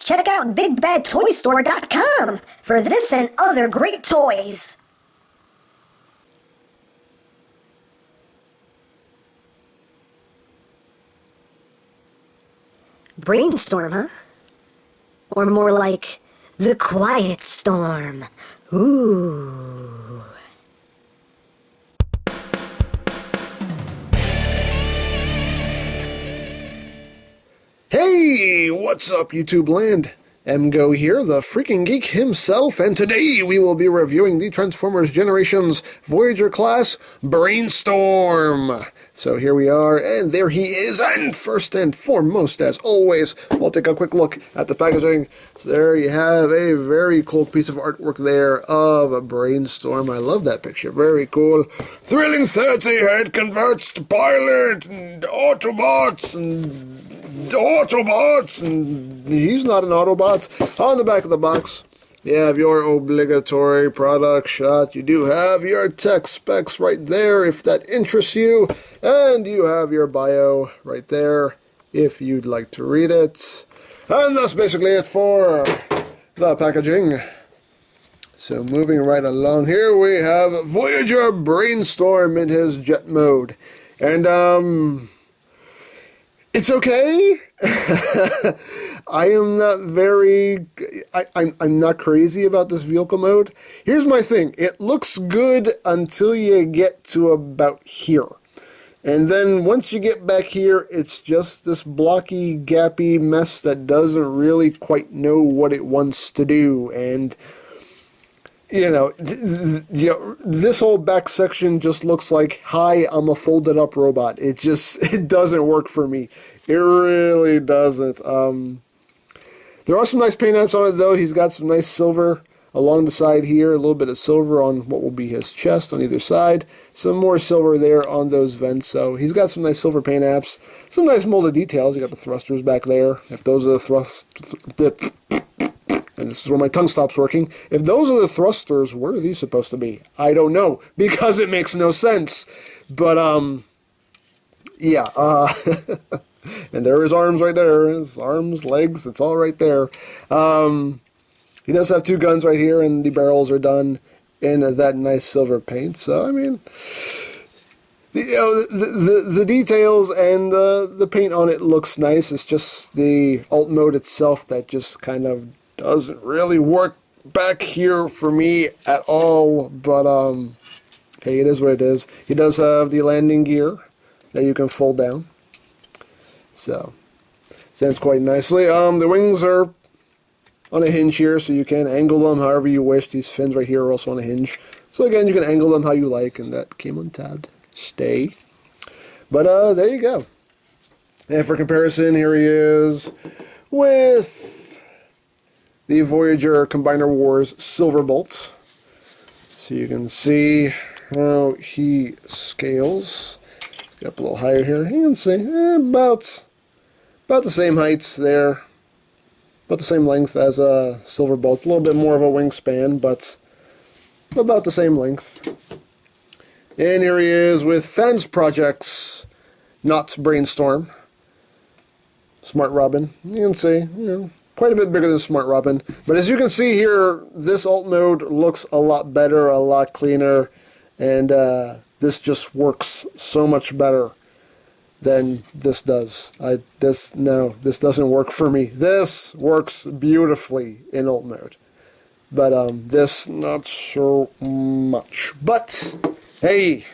Check out BigBadToyStore.com for this and other great toys. Brainstorm, huh? Or more like the Quiet Storm. Ooh. Hey, what's up, YouTube land? EmGo here, the freaking geek himself, and today we will be reviewing the Transformers Generations Voyager class Brainstorm. So here we are, and there he is, and first and foremost, as always, we'll take a quick look at the packaging. So there you have a very cool piece of artwork there of a Brainstorm. I love that picture, very cool. Thrilling 30-head converts to pilot, and Autobots, and he's not an Autobot. On the back of the box, you have your obligatory product shot. You do have your tech specs right there if that interests you, and you have your bio right there if you'd like to read it. And that's basically it for the packaging. So moving right along here, we have Voyager Brainstorm in his jet mode. And it's okay. I am not very... I'm not crazy about this vehicle mode. Here's my thing. It looks good until you get to about here. And then once you get back here, it's just this blocky, gappy mess that doesn't really quite know what it wants to do. And, you know, this whole back section just looks like, hi, I'm a folded up robot. It doesn't work for me. It really doesn't. There are some nice paint apps on it, though. He's got some nice silver along the side here. A little bit of silver on what will be his chest on either side. Some more silver there on those vents. So he's got some nice silver paint apps. Some nice molded details. You got the thrusters back there. If those are the and this is where my tongue stops working. If those are the thrusters, where are these supposed to be? I don't know, because it makes no sense. But, yeah, and there are his arms right there. His arms, legs, it's all right there. He does have two guns right here, and the barrels are done in that nice silver paint. So, I mean, the details and the paint on it looks nice. It's just the alt mode itself that just kind of doesn't really work back here for me at all. But, hey, it is what it is. He does have the landing gear that you can fold down. So, stands quite nicely. The wings are on a hinge here, so you can angle them however you wish. These fins right here are also on a hinge. So again, you can angle them how you like, and that came untabbed. Stay. But there you go. And for comparison, here he is with the Voyager Combiner Wars Silverbolt. So you can see how he scales. Get up a little higher here. You can see about the same heights there. About the same length as a Silverbolt. A little bit more of a wingspan, but about the same length. And here he is with Fans Projects, not Brainstorm. Smart Robin. You can see, you know, quite a bit bigger than Smart Robin. But as you can see here, this alt mode looks a lot better, a lot cleaner, and this just works so much better than this does. This doesn't work for me. This works beautifully in alt mode, but this not so much. But hey,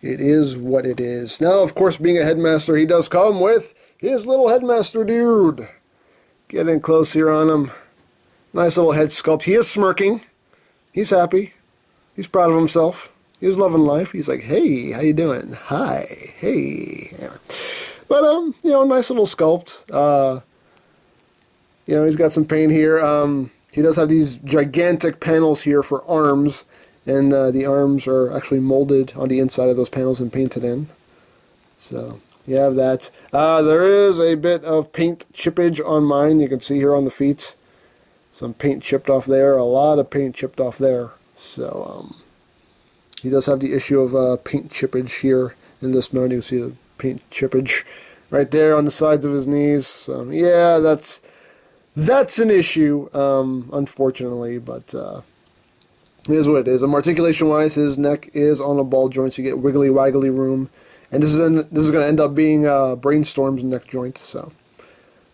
it is what it is. Now, of course, being a Headmaster, he does come with his little Headmaster dude. Get in close here on him. Nice little head sculpt. He is smirking. He's happy. He's proud of himself. He's loving life. He's like, hey, how you doing? Hi. Hey. Yeah. But, you know, nice little sculpt. You know, he's got some paint here. He does have these gigantic panels here for arms. And the arms are actually molded on the inside of those panels and painted in. So, you have that. There is a bit of paint chippage on mine. You can see here on the feet. Some paint chipped off there. A lot of paint chipped off there. So, he does have the issue of paint chippage here in this mode. You can see the paint chippage right there on the sides of his knees. So, yeah, that's an issue, unfortunately, but it is what it is. Articulation-wise, his neck is on a ball joint, so you get wiggly, waggly room. And this is going to end up being Brainstorm's neck joint, so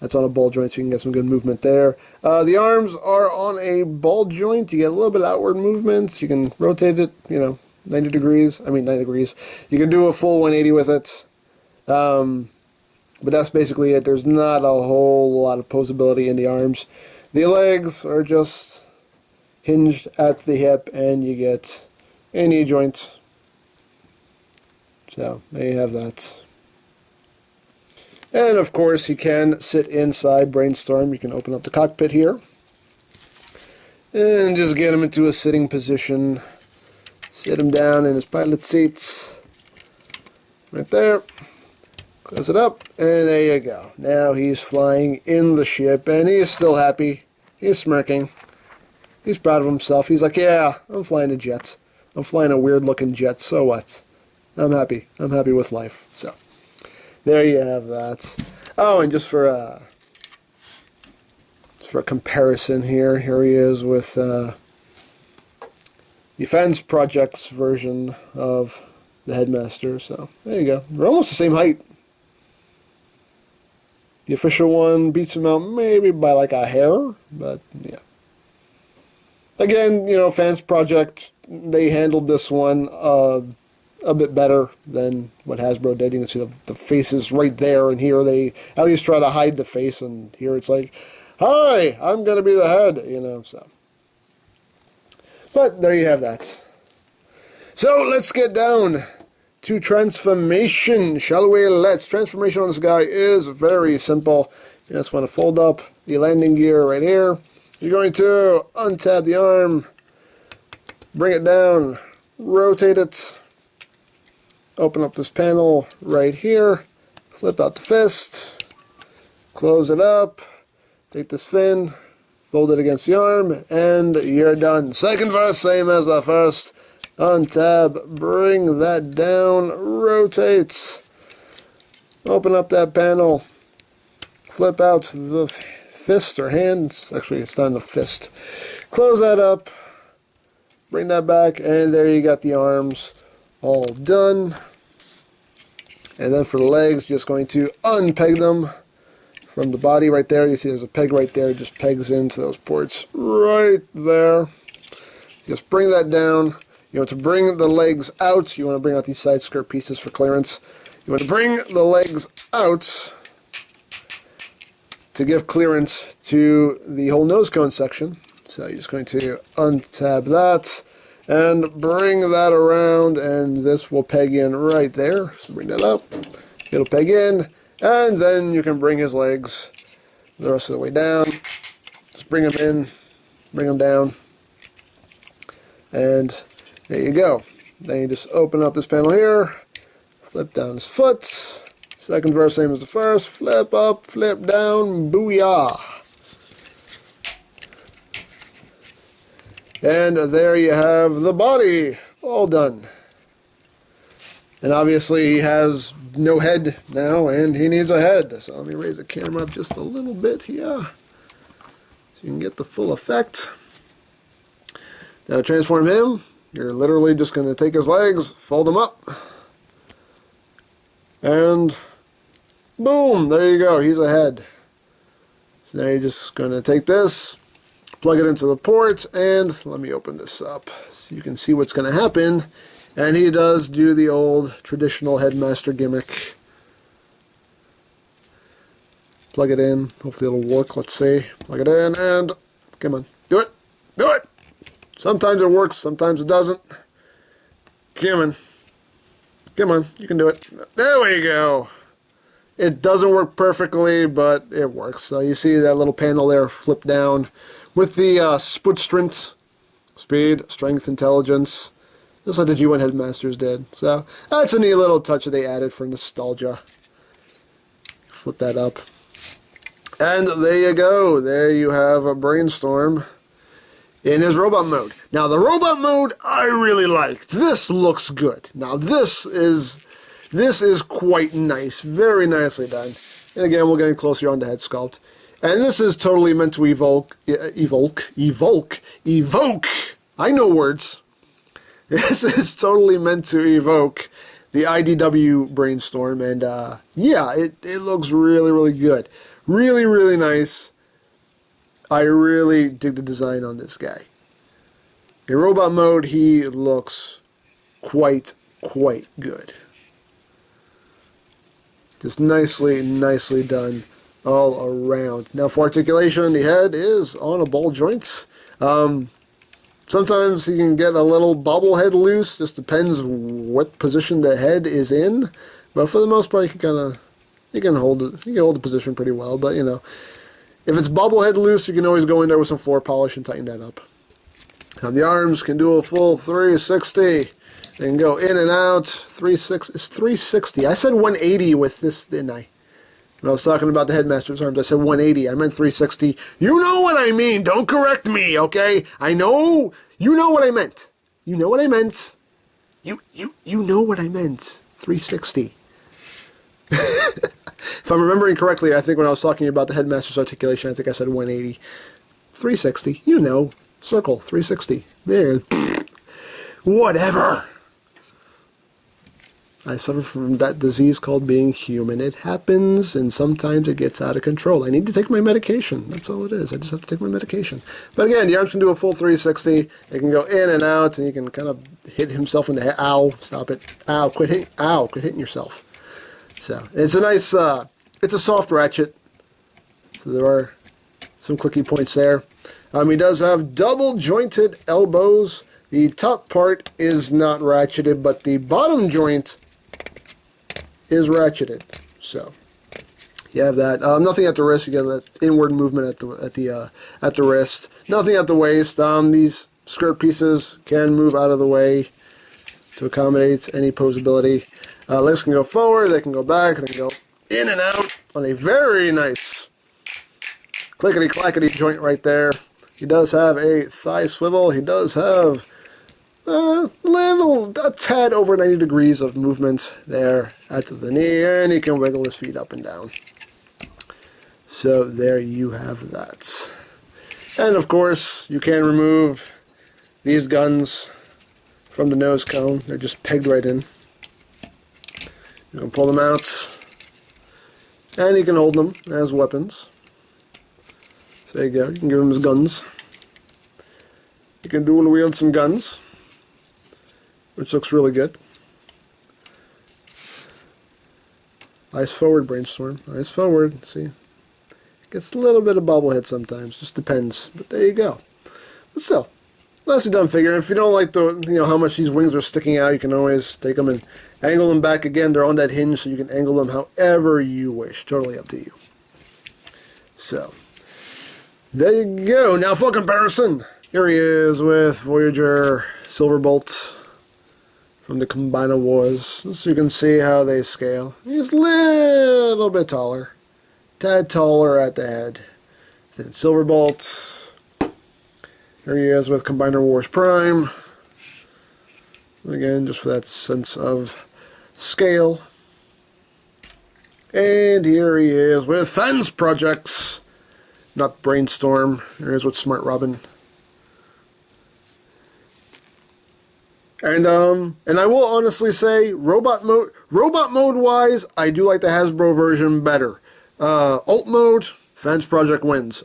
that's on a ball joint, so you can get some good movement there. The arms are on a ball joint. You get a little bit of outward movement. You can rotate it, 90 degrees. I mean, 90 degrees. You can do a full 180 with it. But that's basically it. There's not a whole lot of posability in the arms. The legs are just hinged at the hip, and you get a knee joint. So, there you have that. And, of course, you can sit inside Brainstorm. You can open up the cockpit here. And just get him into a sitting position. Sit him down in his pilot seat. Right there. Close it up. And there you go. Now he's flying in the ship. And he's still happy. He's smirking. He's proud of himself. He's like, yeah, I'm flying a jet. I'm flying a weird-looking jet. So what? I'm happy. I'm happy with life. So, there you have that. Oh, and just for a comparison here he is with Defense Project's version of the Headmaster. So, there you go. They're almost the same height. The official one beats him out maybe by like a hair, but yeah. Again, Fans Project, they handled this one a bit better than what Hasbro did. You can see the face is right there, and here they at least try to hide the face, and here it's like, hi, I'm going to be the head, so. But there you have that. So let's get down to transformation, shall we? Transformation on this guy is very simple. You just want to fold up the landing gear right here. You're going to untab the arm, bring it down, rotate it, open up this panel right here, flip out the fist, close it up, take this fin, fold it against the arm, and you're done. Second verse, same as the first. Untab, bring that down, rotate, open up that panel, flip out the fist or hand. Actually, it's not a fist. Close that up, bring that back, and there you got the arms all done. And then for the legs, just going to unpeg them from the body right there. You see there's a peg right there. It just pegs into those ports right there. Just bring that down. You want to bring the legs out. You want to bring out these side skirt pieces for clearance. You want to bring the legs out to give clearance to the whole nose cone section. So you're just going to untab that and bring that around, and this will peg in right there. So bring that up. It'll peg in, and then you can bring his legs the rest of the way down. Just bring them in, bring them down, and there you go. Then you just open up this panel here, flip down his foot. Second verse, same as the first. Flip up, flip down, booyah. And there you have the body, all done. And obviously he has no head now, and he needs a head. So let me raise the camera up just a little bit here, so you can get the full effect. Now to transform him, you're literally just going to take his legs, fold them up, and boom, there you go, he's a head. So now you're just going to take this, plug it into the port, and let me open this up so you can see what's going to happen. And he does do the old traditional Headmaster gimmick. Plug it in, hopefully it'll work, let's see. Plug it in, and come on, do it, do it! Sometimes it works, sometimes it doesn't. Come on. Come on, you can do it. There we go. It doesn't work perfectly, but it works. So you see that little panel there flip down with the split strength, speed, strength, intelligence, just like the G1 Headmasters did. So that's a neat little touch that they added for nostalgia. Flip that up. And there you go. There you have a Brainstorm in his robot mode. Now the robot mode I really like. This looks good. Now this is This is quite nice. Very nicely done. And again, we're getting closer on the head sculpt. And this is totally meant to evoke. I know words. This is totally meant to evoke the IDW Brainstorm. And yeah, it looks really, really good. Really, really nice. I really dig the design on this guy. In robot mode, he looks quite good. Just nicely done all around. Now for articulation, the head is on a ball joint. Sometimes you can get a little bobblehead loose. Just depends what position the head is in. But for the most part, you can hold it. You can hold the position pretty well. But you know, if it's bobblehead loose, you can always go in there with some floor polish and tighten that up. Now the arms can do a full 360. They can go in and out. 360. It's 360. I said 180 with this, didn't I? When I was talking about the Headmaster's arms, I said 180. I meant 360. You know what I mean. Don't correct me, okay? I know. You know what I meant. You know what I meant. You know what I meant. 360. If I'm remembering correctly, I think when I was talking about the Headmaster's articulation, I think I said 180. 360. You know. Circle. 360. There. Whatever. I suffer from that disease called being human. It happens, and sometimes it gets out of control. I need to take my medication. That's all it is. I just have to take my medication. But again, the arms can do a full 360. It can go in and out, and you can kind of hit himself in the head. Ow, stop it. Ow, quit hitting yourself. So, it's a nice, it's a soft ratchet. So there are some clicky points there. He does have double jointed elbows. The top part is not ratcheted, but the bottom joint is ratcheted. So you have that. Nothing at the wrist. You get that inward movement at the wrist. Nothing at the waist. These skirt pieces can move out of the way to accommodate any posability. Legs can go forward. They can go back. They can go in and out on a very nice clickety clackety joint right there. He does have a thigh swivel. He does have a tad over 90 degrees of movement there at the knee, and he can wiggle his feet up and down. So there you have that. And of course, you can remove these guns from the nose cone. They're just pegged right in. You can pull them out, and you can hold them as weapons. So there you go. You can give him his guns. You can dual wield some guns, which looks really good. Eyes forward, Brainstorm. Eyes forward. See? It gets a little bit of bobblehead sometimes. Just depends. But there you go. But still, nicely done figure. If you don't like how much these wings are sticking out, you can always take them and angle them back again. They're on that hinge, so you can angle them however you wish. Totally up to you. So, there you go. Now for comparison, here he is with Voyager Silverbolt from the Combiner Wars. So you can see how they scale. He's a little bit taller. Tad taller at the head than Silverbolt. Here he is with Combiner Wars Prime. Again, just for that sense of scale. And here he is with Fans Projects. Not Brainstorm. Here he is with Smart Robin. And I will honestly say, robot mode wise, I do like the Hasbro version better. Alt mode, Fans Project wins.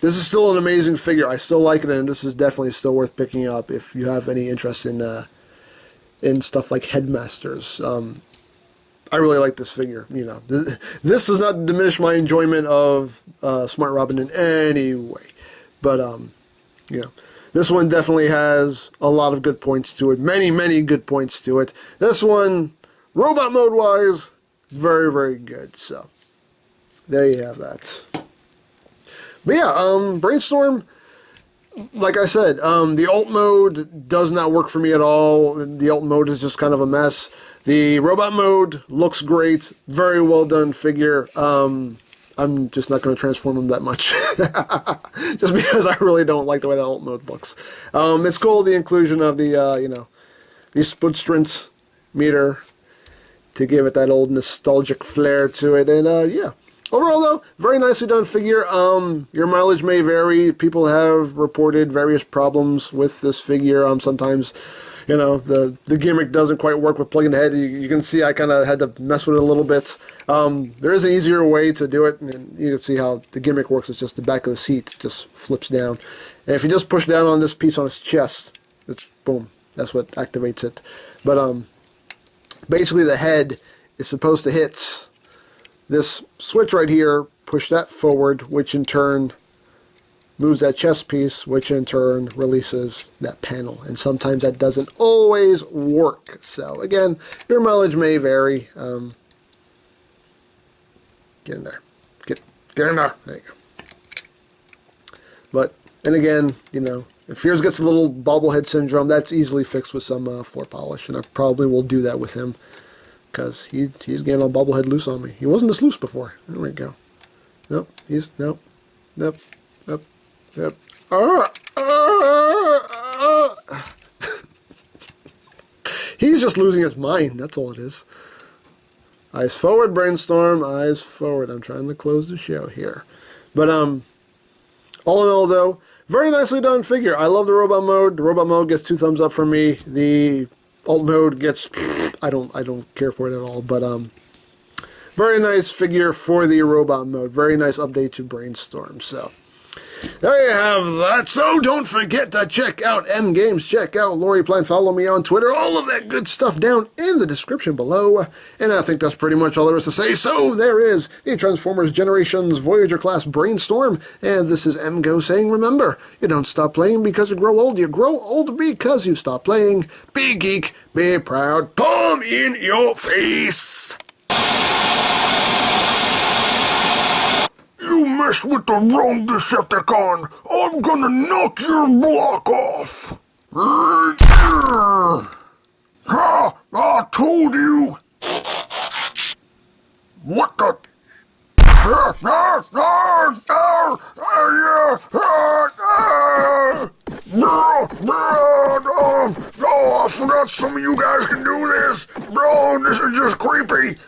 This is still an amazing figure. I still like it, and this is definitely still worth picking up if you have any interest in stuff like Headmasters. I really like this figure. You know, this does not diminish my enjoyment of Smart Robin in any way, but you know. This one definitely has a lot of good points to it. Many good points to it. This one, robot mode-wise, very, very good. So, there you have that. But yeah, Brainstorm, like I said, the alt mode does not work for me at all. The alt mode is just kind of a mess. The robot mode looks great. Very well done figure. I'm just not going to transform him that much. Just because I really don't like the way that alt mode looks. It's cool, the inclusion of the, the split strength meter. to give it that old nostalgic flair to it. And yeah, overall though, very nicely done figure. Your mileage may vary. People have reported various problems with this figure. Sometimes, you know, the gimmick doesn't quite work with plugging the head. You can see I kind of had to mess with it a little bit. There is an easier way to do it, and you can see how the gimmick works. It's just the back of the seat just flips down. And if you just push down on this piece on its chest, it's boom. That's what activates it. But basically the head is supposed to hit this switch right here, push that forward, which in turn moves that chest piece, which in turn releases that panel. And sometimes that doesn't always work. So again, your mileage may vary. Get in there. Get in there. There you go. But, and again, you know, if yours gets a little bobblehead syndrome, that's easily fixed with some floor polish. And I probably will do that with him, because he's getting all bobblehead loose on me. He wasn't this loose before. There we go. Nope. Nope. Nope. Nope. Yep. He's just losing his mind. That's all it is. Eyes forward, Brainstorm. Eyes forward. I'm trying to close the show here. But all in all, though, very nicely done figure. I love the robot mode. The robot mode gets 2 thumbs up from me. The alt mode gets I don't care for it at all. But very nice figure for the robot mode. Very nice update to Brainstorm. So there you have that. So don't forget to check out EmGames, check out Lori Plan, follow me on Twitter, all of that good stuff down in the description below. And I think that's pretty much all there is to say. So there is the Transformers Generations Voyager class Brainstorm. And this is EmGo saying, remember, you don't stop playing because you grow old. You grow old because you stop playing. Be geek, be proud, palm in your face. You messed with the wrong Decepticon. I'm gonna knock your block off. I told you. What the? I forgot some of you guys can do this. Bro, this is just creepy.